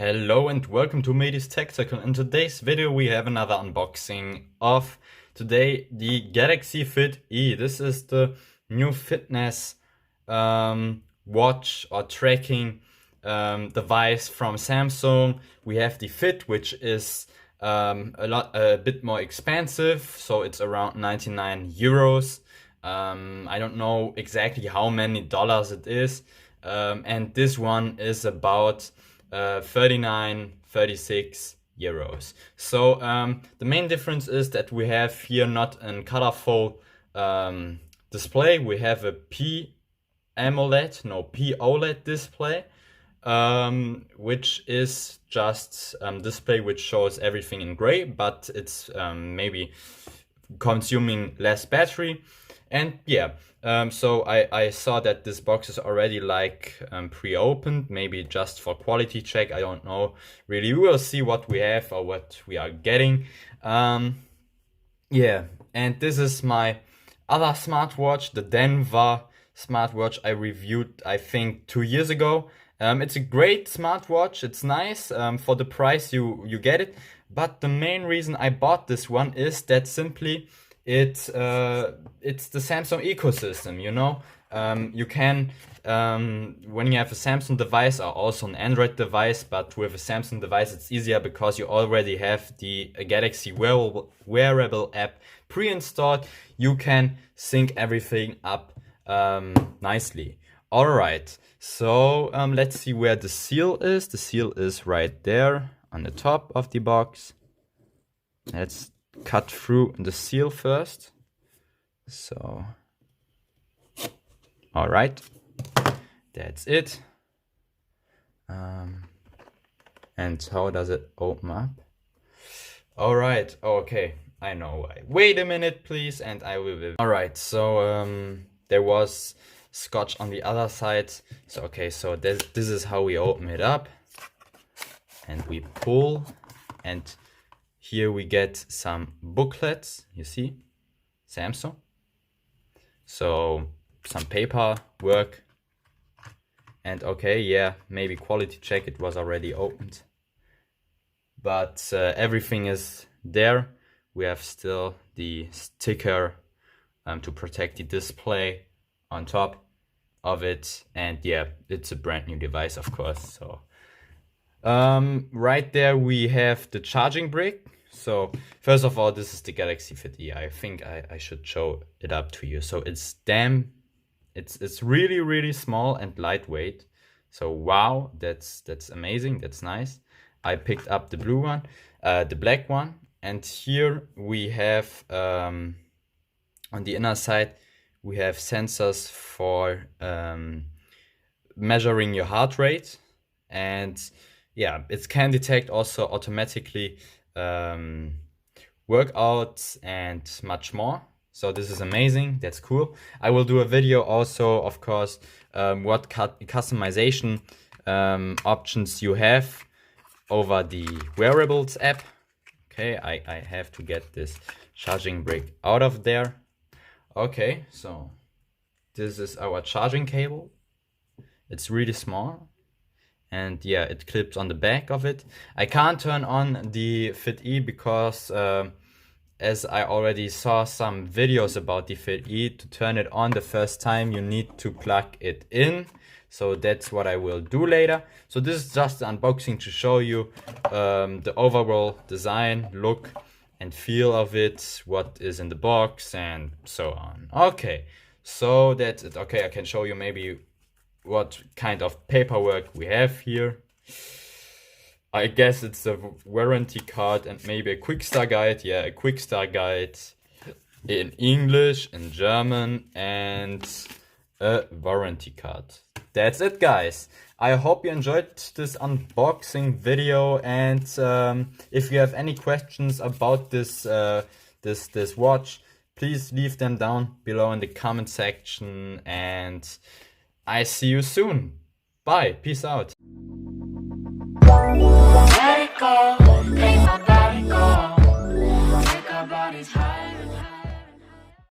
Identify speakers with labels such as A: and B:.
A: Hello and welcome to Medis Tactical. In today's video we have another unboxing of today the Galaxy Fit E. This is the new fitness watch or tracking device from Samsung. We have the Fit, which is a bit more expensive, so it's around 99 euros. I don't know exactly how many dollars it is, and this one is about 36 euros. So the main difference is that we have here not a colorful display. We have a POLED display, which is just display which shows everything in gray, but it's maybe consuming less battery. And yeah, so I saw that this box is already like pre-opened, maybe just for quality check. I don't know really. We will see what we have or what we are getting. Yeah, and this is my other smartwatch, the Denver smartwatch I reviewed, I think 2 years ago. It's a great smartwatch. It's nice for the price you get it. But the main reason I bought this one is that simply it's the Samsung ecosystem, you know. You can when you have a Samsung device or also an Android device, but with a Samsung device it's easier because you already have the Galaxy wearable app pre-installed. You can sync everything up nicely. All right, so let's see where the seal is. The seal is right there on the top of the box. Let's cut through the seal first. So, all right, that's it. And how does it open up? All right, okay, I know why. Wait a minute, please, and I will. All right, so there was scotch on the other side. So okay, so this is how we open it up, and we pull, and here we get some booklets, you see, Samsung. So some paper work, and okay, yeah, maybe quality check, it was already opened. But everything is there. We have still the sticker to protect the display on top of it. And yeah, it's a brand new device, of course. So right there we have the charging brick. So first of all, this is the Galaxy Fit E. I think I should show it up to you. So it's really small and lightweight. So wow, that's amazing. That's nice. I picked up the blue one, the black one, and here we have on the inner side we have sensors for measuring your heart rate, and yeah, it can detect also automatically workouts and much more. So this is amazing. That's cool. I will do a video also, of course, what customization options you have over the wearables app. Okay, I have to get this charging brick out of there. Okay, so this is our charging cable. It's really small. And yeah, it clips on the back of it. I can't turn on the Fit E because as I already saw some videos about the Fit E, to turn it on the first time you need to plug it in. So that's what I will do later. So this is just the unboxing to show you the overall design, look and feel of it, what is in the box and so on. Okay, so that's it. Okay, I can show you maybe what kind of paperwork we have here. I guess it's a warranty card and maybe a quick start guide. Yeah, a quick start guide in English, in German, and a warranty card. That's it, guys. I hope you enjoyed this unboxing video, and if you have any questions about this this watch, please leave them down below in the comment section, and I see you soon. Bye. Peace out. Let it go, make my body go, make our bodies high.